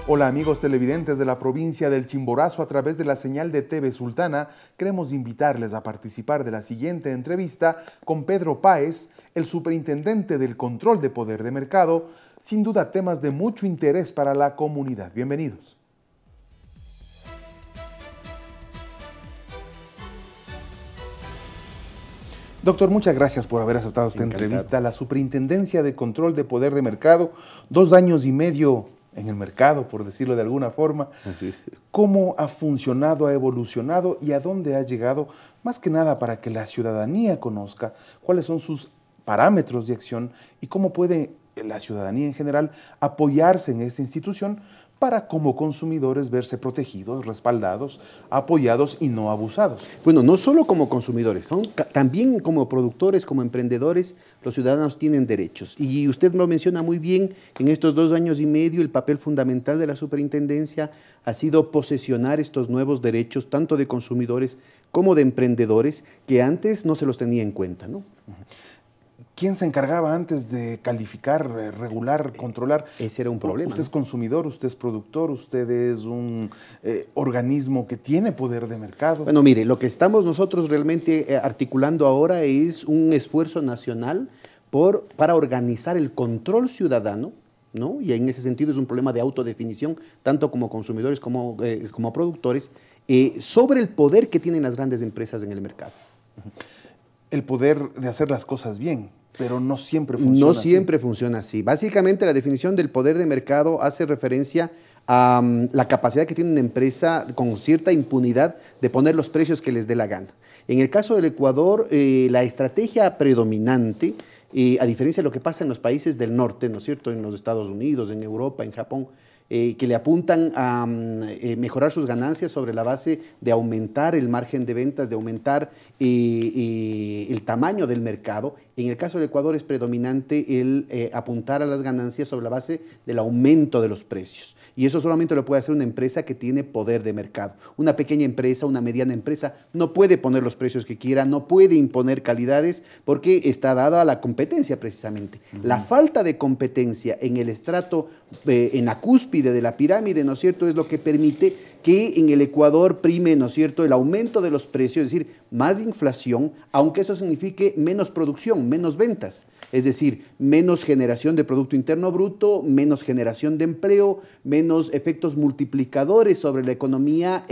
Hola amigos televidentes de la provincia del Chimborazo, a través de la señal de TV Sultana, queremos invitarles a participar de la siguiente entrevista con Pedro Páez, el superintendente del control de poder de mercado, sin duda temas de mucho interés para la comunidad. Bienvenidos. Doctor, muchas gracias por haber aceptado esta entrevista. La Superintendencia de Control de Poder de Mercado, 2 años y medio en el mercado, por decirlo de alguna forma. Así es. ¿Cómo ha funcionado, ha evolucionado y a dónde ha llegado? Más que nada para que la ciudadanía conozca cuáles son sus parámetros de acción y cómo puede la ciudadanía en general apoyarse en esta institución para, como consumidores, verse protegidos, respaldados, apoyados y no abusados. Bueno, no solo como consumidores, también como productores, como emprendedores, los ciudadanos tienen derechos. Y usted lo menciona muy bien, en estos 2 años y medio el papel fundamental de la superintendencia ha sido posesionar estos nuevos derechos, tanto de consumidores como de emprendedores, que antes no se los tenía en cuenta, ¿no? ¿Quién se encargaba antes de calificar, regular, controlar? Ese era un problema. Usted es consumidor, usted es productor, usted es un organismo que tiene poder de mercado. Bueno, mire, lo que estamos nosotros realmente articulando ahora es un esfuerzo nacional para organizar el control ciudadano, ¿no? Y en ese sentido es un problema de autodefinición, tanto como consumidores como productores, sobre el poder que tienen las grandes empresas en el mercado. El poder de hacer las cosas bien, pero no siempre funciona así. No siempre funciona así. Básicamente la definición del poder de mercado hace referencia a la capacidad que tiene una empresa con cierta impunidad de poner los precios que les dé la gana. En el caso del Ecuador, la estrategia predominante, a diferencia de lo que pasa en los países del norte, ¿no es cierto?, en los Estados Unidos, en Europa, en Japón, que le apuntan a mejorar sus ganancias sobre la base de aumentar el margen de ventas, de aumentar el tamaño del mercado. En el caso del Ecuador es predominante el apuntar a las ganancias sobre la base del aumento de los precios. Y eso solamente lo puede hacer una empresa que tiene poder de mercado. Una pequeña empresa, una mediana empresa, no puede poner los precios que quiera, no puede imponer calidades porque está dada a la competencia precisamente. La falta de competencia en el estrato, en la cúspide de la pirámide, ¿no es cierto?, es lo que permite que en el Ecuador prime, ¿no es cierto?, el aumento de los precios, es decir, más inflación, aunque eso signifique menos producción, menos ventas, es decir, menos generación de Producto Interno Bruto, menos generación de empleo, menos efectos multiplicadores sobre la economía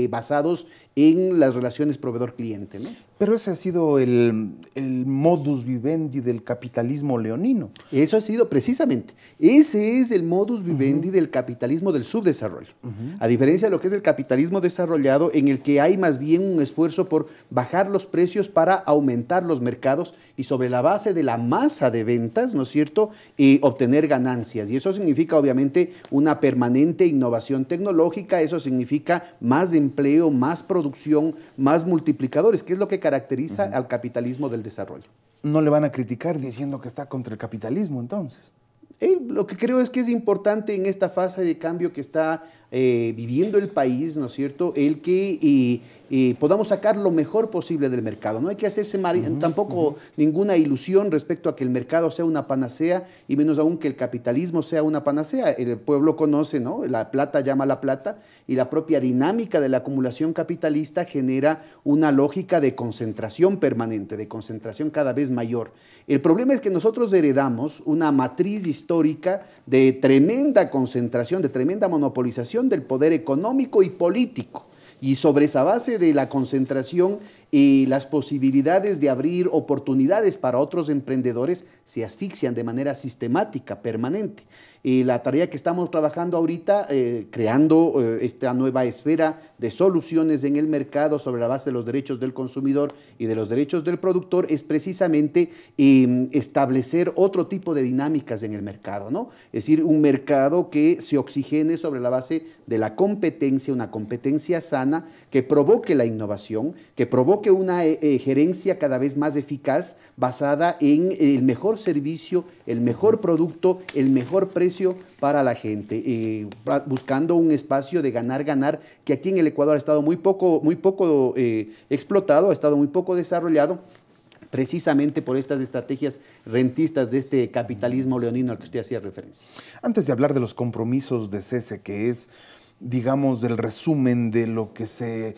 basados en las relaciones proveedor-cliente, ¿no? Pero ese ha sido el modus vivendi del capitalismo leonino. Eso ha sido precisamente, ese es el modus vivendi del capitalismo del subdesarrollo. A diferencia de lo que es el capitalismo desarrollado, en el que hay más bien un esfuerzo por bajar los precios para aumentar los mercados y sobre la base de la masa de ventas, ¿no es cierto?, obtener ganancias. Y eso significa obviamente una permanente innovación tecnológica, eso significa más empleo, más producción, más multiplicadores, que es lo que caracteriza al capitalismo del desarrollo. No le van a criticar diciendo que está contra el capitalismo, entonces. Lo que creo es que es importante en esta fase de cambio que está viviendo el país, ¿no es cierto?, el que podamos sacar lo mejor posible del mercado. No hay que hacerse tampoco ninguna ilusión respecto a que el mercado sea una panacea y menos aún que el capitalismo sea una panacea. El pueblo conoce, ¿no?, la plata llama a la plata y la propia dinámica de la acumulación capitalista genera una lógica de concentración permanente, de concentración cada vez mayor. El problema es que nosotros heredamos una matriz histórica de tremenda concentración, de tremenda monopolización del poder económico y político. Y sobre esa base de la concentración y las posibilidades de abrir oportunidades para otros emprendedores se asfixian de manera sistemática, permanente. La tarea que estamos trabajando ahorita, creando esta nueva esfera de soluciones en el mercado sobre la base de los derechos del consumidor y de los derechos del productor, es precisamente establecer otro tipo de dinámicas en el mercado, ¿no? Es decir, un mercado que se oxigene sobre la base de la competencia, una competencia sana que provoque la innovación, que provoque una gerencia cada vez más eficaz basada en el mejor servicio, el mejor producto, el mejor precio para la gente, buscando un espacio de ganar-ganar que aquí en el Ecuador ha estado muy poco explotado, ha estado muy poco desarrollado, precisamente por estas estrategias rentistas de este capitalismo leonino al que usted hacía referencia. Antes de hablar de los compromisos de cese, que es, digamos, el resumen de lo que se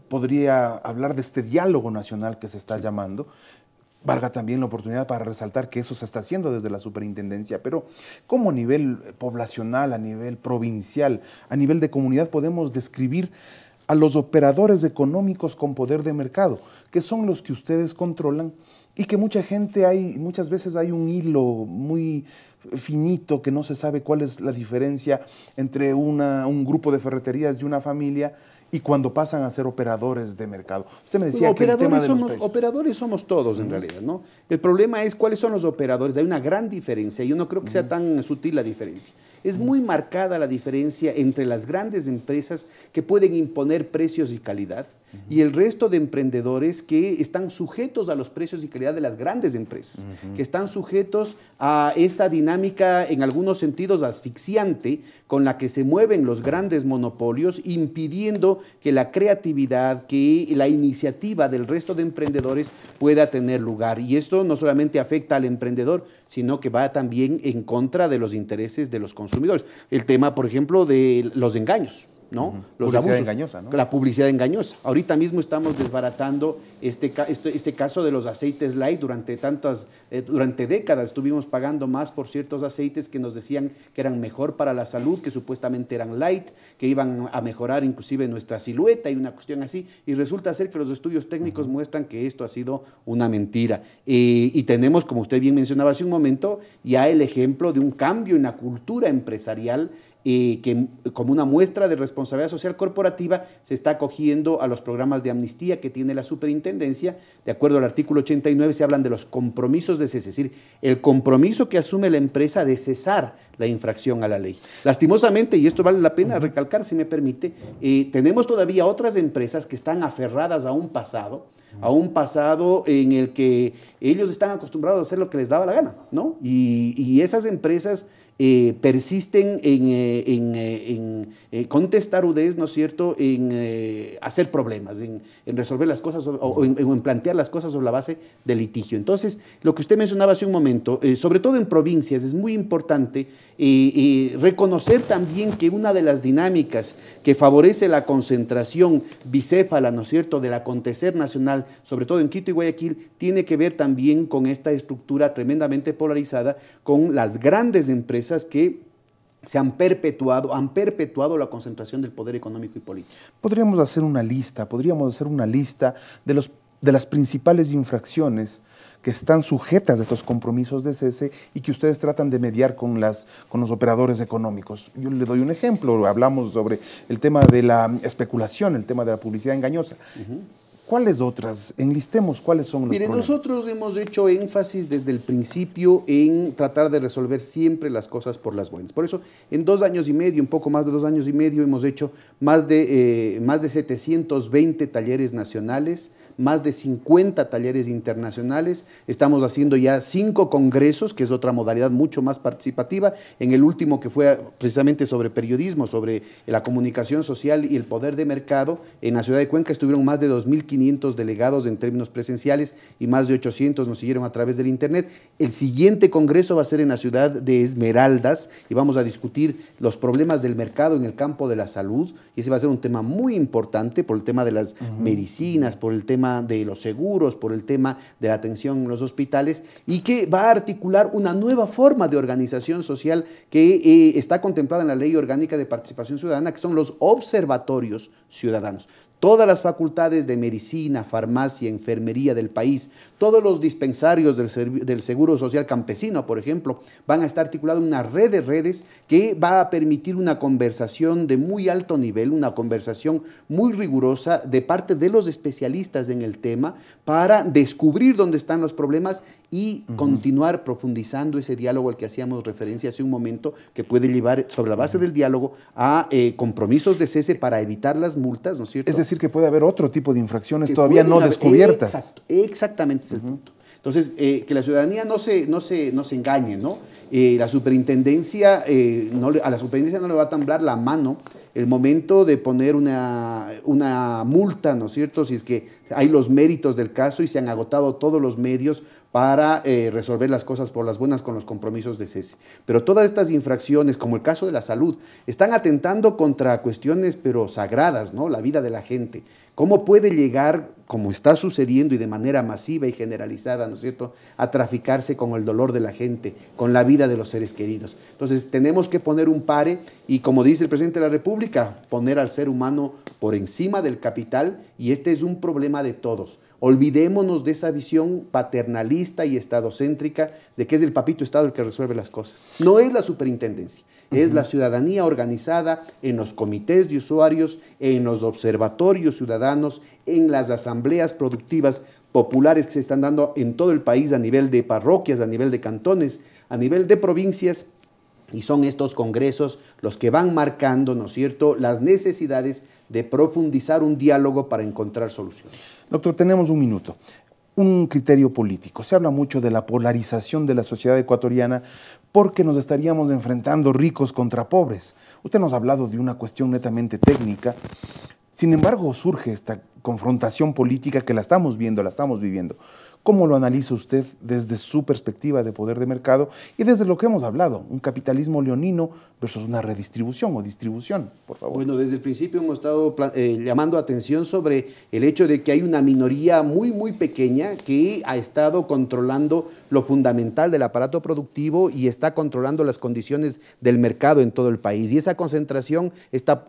podría hablar de este diálogo nacional que se está llamando, valga también la oportunidad para resaltar que eso se está haciendo desde la superintendencia, pero ¿cómo a nivel poblacional, a nivel provincial, a nivel de comunidad podemos describir a los operadores económicos con poder de mercado, que son los que ustedes controlan y que muchas veces hay un hilo muy finito que no se sabe cuál es la diferencia entre un grupo de ferreterías y una familia y cuando pasan a ser operadores de mercado? Usted me decía que el tema de los precios. Operadores somos todos en realidad, ¿no? El problema es cuáles son los operadores. Hay una gran diferencia y yo no creo que sea tan sutil la diferencia. Es muy marcada la diferencia entre las grandes empresas que pueden imponer precios y calidad y el resto de emprendedores que están sujetos a los precios y calidad de las grandes empresas, que están sujetos a esta dinámica en algunos sentidos asfixiante con la que se mueven los grandes monopolios, impidiendo que la creatividad, que la iniciativa del resto de emprendedores pueda tener lugar. Y esto no solamente afecta al emprendedor, sino que va también en contra de los intereses de los consumidores. El tema, por ejemplo, de los engaños, ¿no? Los publicidad abusos, engañosa, ¿no? La publicidad engañosa. Ahorita mismo estamos desbaratando este caso de los aceites light. Durante décadas estuvimos pagando más por ciertos aceites que nos decían que eran mejor para la salud, que supuestamente eran light, que iban a mejorar inclusive nuestra silueta y una cuestión así, y resulta ser que los estudios técnicos muestran que esto ha sido una mentira. Y tenemos, como usted bien mencionaba hace un momento, ya el ejemplo de un cambio en la cultura empresarial que como una muestra de responsabilidad social corporativa se está acogiendo a los programas de amnistía que tiene la superintendencia. De acuerdo al artículo 89 se hablan de los compromisos de cese, es decir, el compromiso que asume la empresa de cesar la infracción a la ley. Lastimosamente, y esto vale la pena recalcar si me permite, tenemos todavía otras empresas que están aferradas a un pasado en el que ellos están acostumbrados a hacer lo que les daba la gana, ¿no? Y esas empresas persisten con testarudez, ¿no es cierto?, en hacer problemas, en resolver las cosas o en plantear las cosas sobre la base del litigio. Entonces, lo que usted mencionaba hace un momento, sobre todo en provincias, es muy importante reconocer también que una de las dinámicas que favorece la concentración bicéfala, ¿no es cierto?, del acontecer nacional, sobre todo en Quito y Guayaquil, tiene que ver también con esta estructura tremendamente polarizada, con las grandes empresas que se han perpetuado la concentración del poder económico y político. Podríamos hacer una lista de las principales infracciones que están sujetas a estos compromisos de cese y que ustedes tratan de mediar con los operadores económicos. Yo le doy un ejemplo, hablamos sobre el tema de la especulación, el tema de la publicidad engañosa. ¿Cuáles otras? Enlistemos cuáles son los problemas. Nosotros hemos hecho énfasis desde el principio en tratar de resolver siempre las cosas por las buenas. Por eso, en 2 años y medio, un poco más de 2 años y medio, hemos hecho más de 720 talleres nacionales, más de 50 talleres internacionales. Estamos haciendo ya 5 congresos, que es otra modalidad mucho más participativa. En el último, que fue precisamente sobre periodismo, sobre la comunicación social y el poder de mercado, en la ciudad de Cuenca estuvieron más de 2.500 delegados en términos presenciales y más de 800 nos siguieron a través del internet. El siguiente congreso va a ser en la ciudad de Esmeraldas y vamos a discutir los problemas del mercado en el campo de la salud, y ese va a ser un tema muy importante por el tema de las medicinas, por el tema de los seguros, por el tema de la atención en los hospitales, y que va a articular una nueva forma de organización social que está contemplada en la Ley Orgánica de Participación Ciudadana, que son los observatorios ciudadanos. Todas las facultades de medicina, farmacia, enfermería del país, todos los dispensarios del Seguro Social Campesino, por ejemplo, van a estar articulados en una red de redes que va a permitir una conversación de muy alto nivel, una conversación muy rigurosa de parte de los especialistas en el tema para descubrir dónde están los problemas y continuar profundizando ese diálogo al que hacíamos referencia hace un momento, que puede llevar sobre la base del diálogo a compromisos de cese para evitar las multas, ¿no es cierto? Es decir, que puede haber otro tipo de infracciones todavía no descubiertas. Exacto, exactamente es el punto. Entonces, que la ciudadanía no se engañe, ¿no? La superintendencia, a la superintendencia no le va a temblar la mano el momento de poner una multa, ¿no es cierto?, si es que hay los méritos del caso y se han agotado todos los medios para resolver las cosas por las buenas con los compromisos de cese. Pero todas estas infracciones, como el caso de la salud, están atentando contra cuestiones pero sagradas, ¿no?, la vida de la gente. ¿Cómo puede llegar, como está sucediendo y de manera masiva y generalizada, ¿no es cierto?, a traficarse con el dolor de la gente, con la vida de los seres queridos? Entonces tenemos que poner un pare y, como dice el presidente de la República, poner al ser humano por encima del capital, y este es un problema de todos. Olvidémonos de esa visión paternalista y estadocéntrica de que es el papito Estado el que resuelve las cosas. No es la superintendencia, es la ciudadanía organizada en los comités de usuarios, en los observatorios ciudadanos, en las asambleas productivas populares que se están dando en todo el país a nivel de parroquias, a nivel de cantones, a nivel de provincias. Y son estos congresos los que van marcando, ¿no es cierto?, las necesidades de profundizar un diálogo para encontrar soluciones. Doctor, tenemos un minuto. Un criterio político. Se habla mucho de la polarización de la sociedad ecuatoriana porque nos estaríamos enfrentando ricos contra pobres. Usted nos ha hablado de una cuestión netamente técnica. Sin embargo, surge esta confrontación política que la estamos viendo, la estamos viviendo. ¿Cómo lo analiza usted desde su perspectiva de poder de mercado y desde lo que hemos hablado, un capitalismo leonino versus una redistribución o distribución, por favor? Bueno, desde el principio hemos estado llamando atención sobre el hecho de que hay una minoría muy, muy pequeña que ha estado controlando lo fundamental del aparato productivo y está controlando las condiciones del mercado en todo el país. Y esa concentración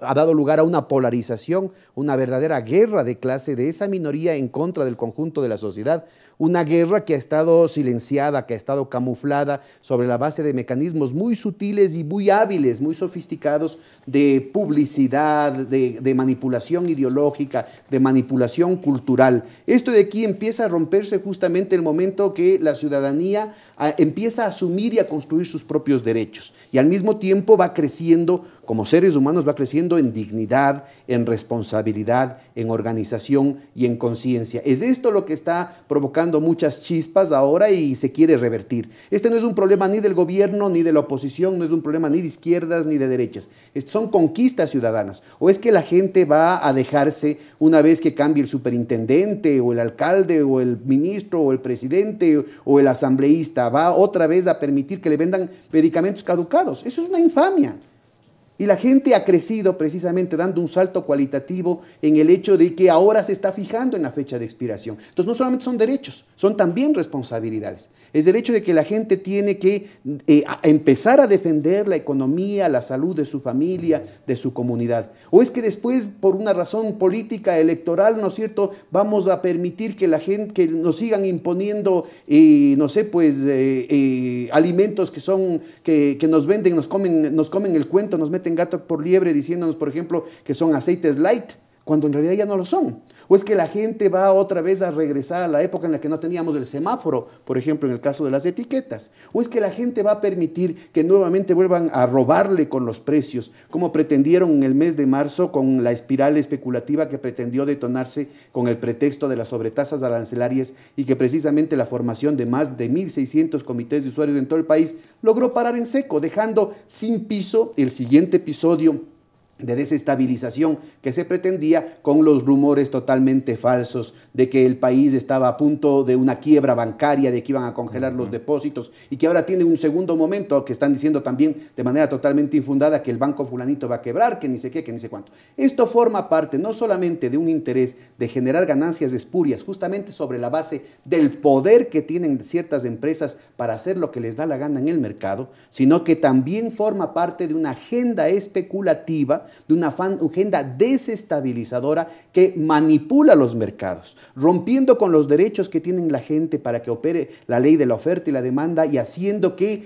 ha dado lugar a una polarización, una verdadera guerra de clase de esa minoría en contra del conjunto de la sociedad. Una guerra que ha estado silenciada, que ha estado camuflada sobre la base de mecanismos muy sutiles y muy hábiles, muy sofisticados de publicidad, de manipulación ideológica, de manipulación cultural. Esto de aquí empieza a romperse justamente el momento que la ciudadanía empieza a asumir y a construir sus propios derechos y al mismo tiempo va creciendo, como seres humanos va creciendo en dignidad, en responsabilidad, en organización y en conciencia. Es esto lo que está provocando muchas chispas ahora y se quiere revertir. Este no es un problema ni del gobierno ni de la oposición, no es un problema ni de izquierdas ni de derechas. Son conquistas ciudadanas. ¿O es que la gente va a dejarse una vez que cambie el superintendente o el alcalde o el ministro o el presidente o el asambleísta, va otra vez a permitir que le vendan medicamentos caducados? Eso es una infamia. Y la gente ha crecido precisamente dando un salto cualitativo en el hecho de que ahora se está fijando en la fecha de expiración. Entonces no solamente son derechos, son también responsabilidades. Es el hecho de que la gente tiene que empezar a defender la economía, la salud de su familia, de su comunidad. O es que después, por una razón política, electoral, ¿no es cierto?, vamos a permitir que la gente, que nos sigan imponiendo, no sé, pues, alimentos que nos venden, nos comen el cuento, nos meten gato por liebre diciéndonos, por ejemplo, que son aceites light, cuando en realidad ya no lo son. O es que la gente va otra vez a regresar a la época en la que no teníamos el semáforo, por ejemplo, en el caso de las etiquetas. O es que la gente va a permitir que nuevamente vuelvan a robarle con los precios, como pretendieron en el mes de marzo con la espiral especulativa que pretendió detonarse con el pretexto de las sobretasas arancelarias y que precisamente la formación de más de 1.600 comités de usuarios en todo el país logró parar en seco, dejando sin piso el siguiente episodio de desestabilización que se pretendía con los rumores totalmente falsos de que el país estaba a punto de una quiebra bancaria, de que iban a congelar los depósitos y que ahora tiene un segundo momento que están diciendo también de manera totalmente infundada que el banco fulanito va a quebrar, que ni sé qué, que ni sé cuánto. Esto forma parte no solamente de un interés de generar ganancias espurias justamente sobre la base del poder que tienen ciertas empresas para hacer lo que les da la gana en el mercado, sino que también forma parte de una agenda especulativa, de una agenda desestabilizadora que manipula los mercados, rompiendo con los derechos que tienen la gente para que opere la ley de la oferta y la demanda y haciendo que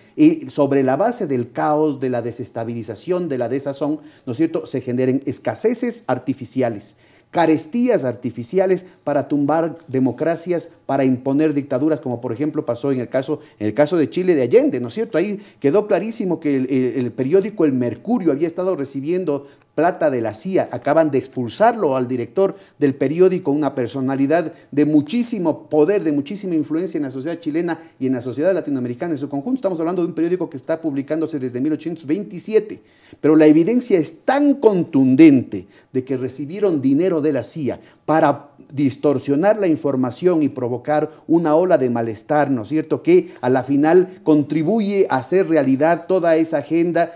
sobre la base del caos, de la desestabilización, de la desazón, ¿no es cierto?, se generen escaseces artificiales, carestías artificiales para tumbar democracias, para imponer dictaduras, como por ejemplo pasó en el caso de Chile de Allende, ¿no es cierto? Ahí quedó clarísimo que el periódico El Mercurio había estado recibiendo plata de la CIA, acaban de expulsarlo al director del periódico, una personalidad de muchísimo poder, de muchísima influencia en la sociedad chilena y en la sociedad latinoamericana en su conjunto. Estamos hablando de un periódico que está publicándose desde 1827, pero la evidencia es tan contundente de que recibieron dinero de la CIA para distorsionar la información y provocar una ola de malestar, ¿no es cierto?, que a la final contribuye a hacer realidad toda esa agenda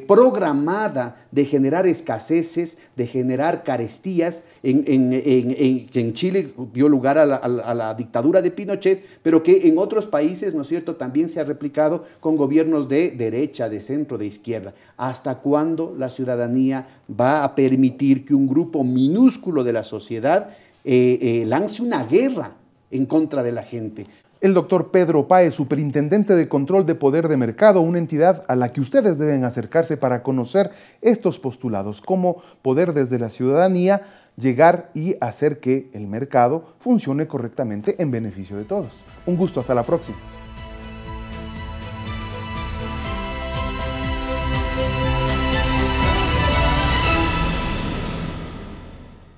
programada de generar escaseces, de generar carestías, que en Chile dio lugar a la dictadura de Pinochet, pero que en otros países, ¿no es cierto?, también se ha replicado con gobiernos de derecha, de centro, de izquierda. ¿Hasta cuándo la ciudadanía va a permitir que un grupo minúsculo de la sociedad lance una guerra en contra de la gente? El doctor Pedro Páez, superintendente de control de poder de mercado, una entidad a la que ustedes deben acercarse para conocer estos postulados, cómo poder desde la ciudadanía llegar y hacer que el mercado funcione correctamente en beneficio de todos. Un gusto, hasta la próxima.